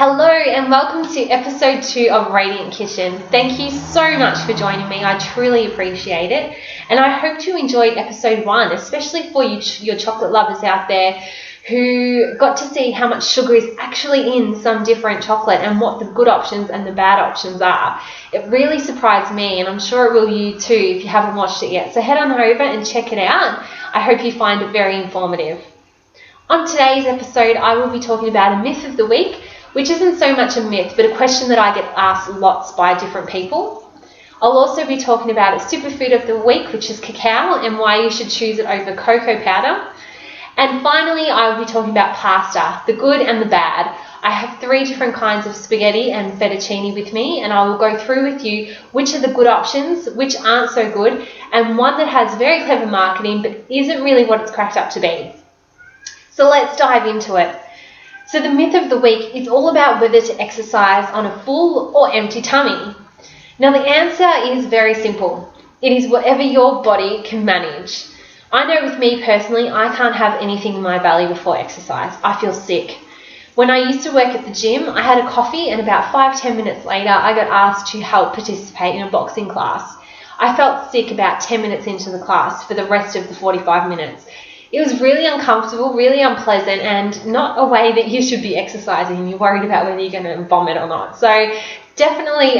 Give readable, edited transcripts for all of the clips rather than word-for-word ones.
Hello and welcome to episode 2 of Radiant Kitchen. Thank you so much for joining me. I truly appreciate it. And I hope you enjoyed episode 1, especially for your chocolate lovers out there who got to see how much sugar is actually in some different chocolate and what the good options and the bad options are. It really surprised me, and I'm sure it will you too if you haven't watched it yet. So head on over and check it out. I hope you find it very informative. On today's episode, I will be talking about a myth of the week, which isn't so much a myth, but a question that I get asked lots by different people. I'll also be talking about a superfood of the week, which is cacao, and why you should choose it over cocoa powder. And finally, I will be talking about pasta, the good and the bad. I have 3 different kinds of spaghetti and fettuccine with me, and I will go through with you which are the good options, which aren't so good, and one that has very clever marketing but isn't really what it's cracked up to be. So let's dive into it. So the myth of the week is all about whether to exercise on a full or empty tummy. Now the answer is very simple. It is whatever your body can manage. I know with me personally, I can't have anything in my belly before exercise. I feel sick. When I used to work at the gym, I had a coffee and about 5-10 minutes later, I got asked to help participate in a boxing class. I felt sick about 10 minutes into the class for the rest of the 45 minutes. It was really uncomfortable, really unpleasant, and not a way that you should be exercising. You're worried about whether you're going to vomit or not. So definitely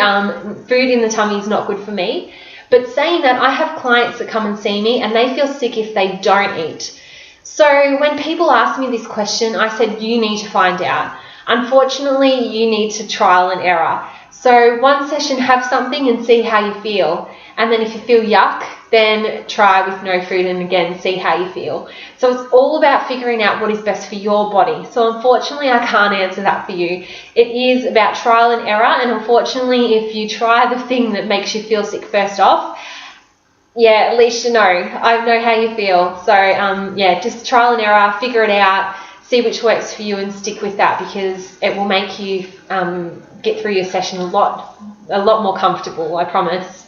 food in the tummy is not good for me. But saying that, I have clients that come and see me and they feel sick if they don't eat. So when people ask me this question, I said, you need to find out. Unfortunately, you need to trial and error. So one session, have something and see how you feel. And then if you feel yuck, then try with no food and again, see how you feel. So it's all about figuring out what is best for your body. So unfortunately, I can't answer that for you. It is about trial and error. And unfortunately, if you try the thing that makes you feel sick first off, at least you know. I know how you feel. So just trial and error, figure it out, see which works for you and stick with that, because it will make you get through your session a lot more comfortable, I promise.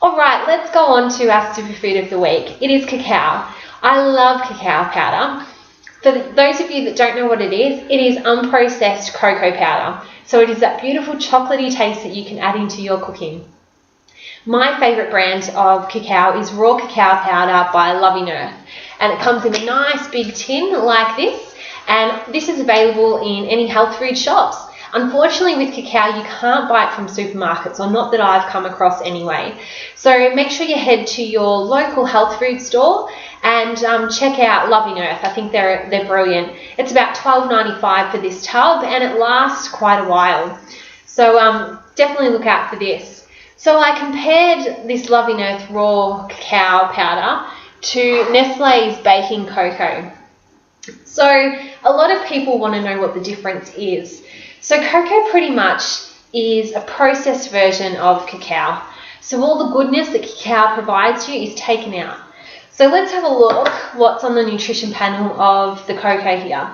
Alright, let's go on to our superfood of the week. It is cacao. I love cacao powder. For those of you that don't know what it is unprocessed cocoa powder. So it is that beautiful chocolatey taste that you can add into your cooking. My favourite brand of cacao is raw cacao powder by Loving Earth. And it comes in a nice big tin like this. And this is available in any health food shops. Unfortunately, with cacao, you can't buy it from supermarkets, or not that I've come across anyway. So make sure you head to your local health food store and check out Loving Earth. I think they're brilliant. It's about $12.95 for this tub, and it lasts quite a while. So definitely look out for this. So I compared this Loving Earth raw cacao powder to Nestle's baking cocoa. So a lot of people want to know what the difference is. So cocoa pretty much is a processed version of cacao. So all the goodness that cacao provides you is taken out. So let's have a look what's on the nutrition panel of the cocoa here.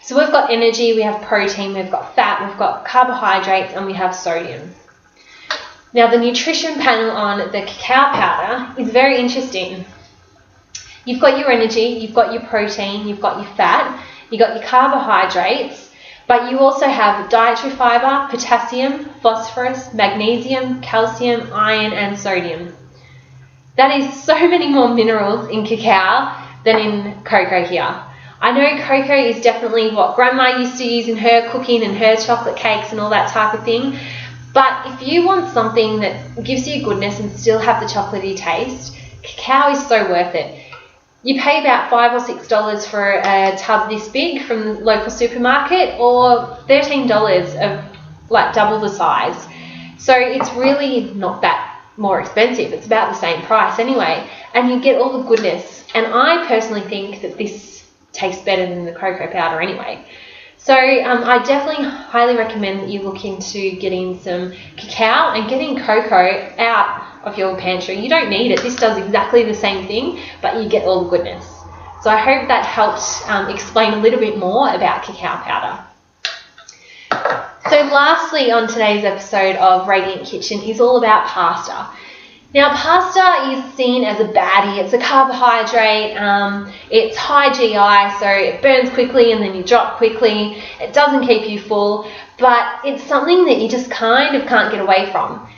So we've got energy, we have protein, we've got fat, we've got carbohydrates, and we have sodium. Now the nutrition panel on the cacao powder is very interesting. You've got your energy, you've got your protein, you've got your fat, you've got your carbohydrates, but you also have dietary fibre, potassium, phosphorus, magnesium, calcium, iron, and sodium. That is so many more minerals in cacao than in cocoa here. I know cocoa is definitely what Grandma used to use in her cooking and her chocolate cakes and all that type of thing. But if you want something that gives you goodness and still have the chocolatey taste, cacao is so worth it. You pay about $5 or $6 for a tub this big from the local supermarket, or $13 of like double the size. So it's really not that more expensive. It's about the same price anyway, and you get all the goodness. And I personally think that this tastes better than the cocoa powder anyway. So I definitely highly recommend that you look into getting some cacao and getting cocoa out of your pantry. You don't need it. This does exactly the same thing, but you get all the goodness. So I hope that helps explain a little bit more about cacao powder. So lastly on today's episode of Radiant Kitchen is all about pasta. Now, pasta is seen as a baddie. It's a carbohydrate, it's high GI, so it burns quickly and then you drop quickly. It doesn't keep you full. but it's something that you just kind of can't get away from.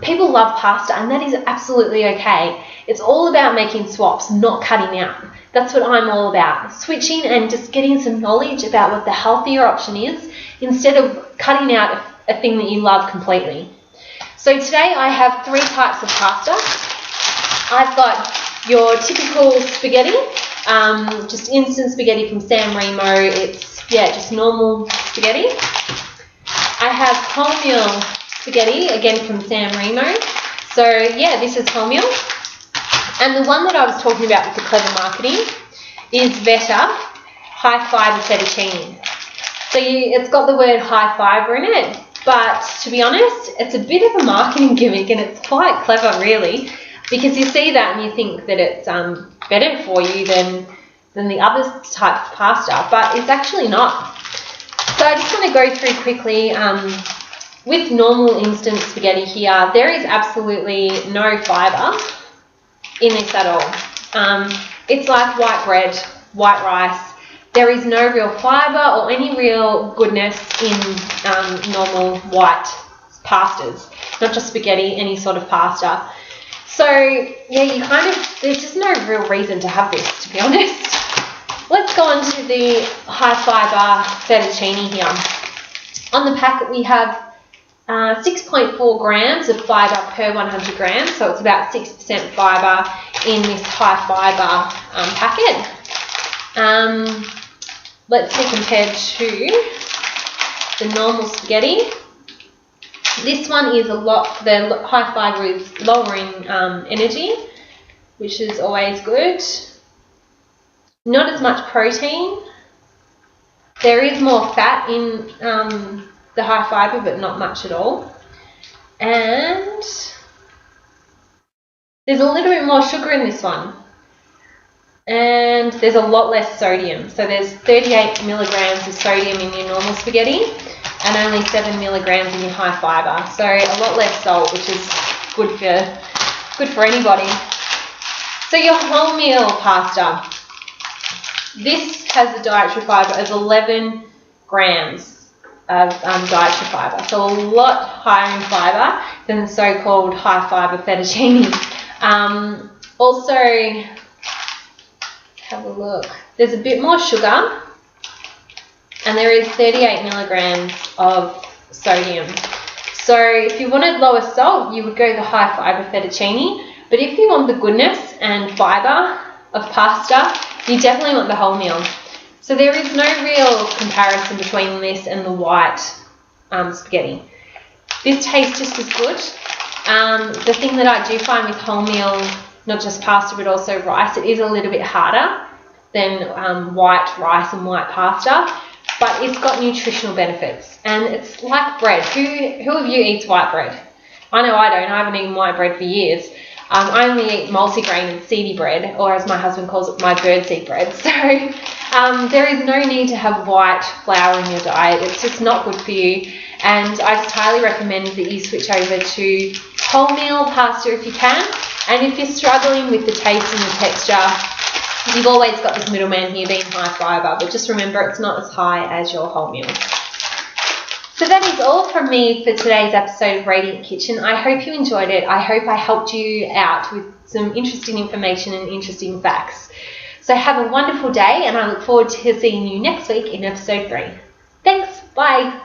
People love pasta, and that is absolutely okay. It's all about making swaps, not cutting out. That's what I'm all about. Switching and just getting some knowledge about what the healthier option is instead of cutting out a thing that you love completely. So today I have 3 types of pasta. I've got your typical spaghetti, just instant spaghetti from San Remo. It's, just normal spaghetti. I have wholemeal spaghetti, again from San Remo. So this is wholemeal. And the one that I was talking about with the clever marketing is Veta high fiber fettuccine. So it's got the word high fiber in it, but to be honest, it's a bit of a marketing gimmick, and it's quite clever really, because you see that and you think that it's better for you than the other type of pasta, but it's actually not. So I just want to go through quickly. With normal instant spaghetti here, there is absolutely no fibre in this at all. It's like white bread, white rice. There is no real fibre or any real goodness in normal white pastas, not just spaghetti, any sort of pasta. So there's just no real reason to have this, to be honest. Let's go on to the high fibre fettuccine here. On the packet we have 6.4 grams of fibre per 100 grams, so it's about 6% fibre in this high fibre packet. Let's see compared to the normal spaghetti. This one is the high fibre is lower in energy, which is always good. Not as much protein. There is more fat in the high fibre, but not much at all. And there's a little bit more sugar in this one. And there's a lot less sodium. So there's 38 milligrams of sodium in your normal spaghetti and only 7 milligrams in your high fibre. So a lot less salt, which is good for anybody. So your wholemeal pasta. This has a dietary fibre of 11 grams of dietary fibre, so a lot higher in fibre than the so-called high fibre fettuccine. Also, have a look. There's a bit more sugar, and there is 38 milligrams of sodium. So if you wanted lower salt, you would go the high fibre fettuccine. But if you want the goodness and fibre of pasta, you definitely want the wholemeal. So there is no real comparison between this and the white spaghetti. This tastes just as good. The thing that I do find with wholemeal, not just pasta but also rice, it is a little bit harder than white rice and white pasta, but it's got nutritional benefits, and it's like bread. Who of you eats white bread? I know I don't. I haven't eaten white bread for years. I only eat multigrain and seedy bread, or as my husband calls it, my birdseed bread. So there is no need to have white flour in your diet. It's just not good for you. And I just highly recommend that you switch over to wholemeal pasta if you can. And if you're struggling with the taste and the texture, you've always got this middleman here being high fibre, but just remember it's not as high as your wholemeal. So that is all from me for today's episode of Radiant Kitchen. I hope you enjoyed it. I hope I helped you out with some interesting information and interesting facts. So have a wonderful day, and I look forward to seeing you next week in episode 3. Thanks. Bye.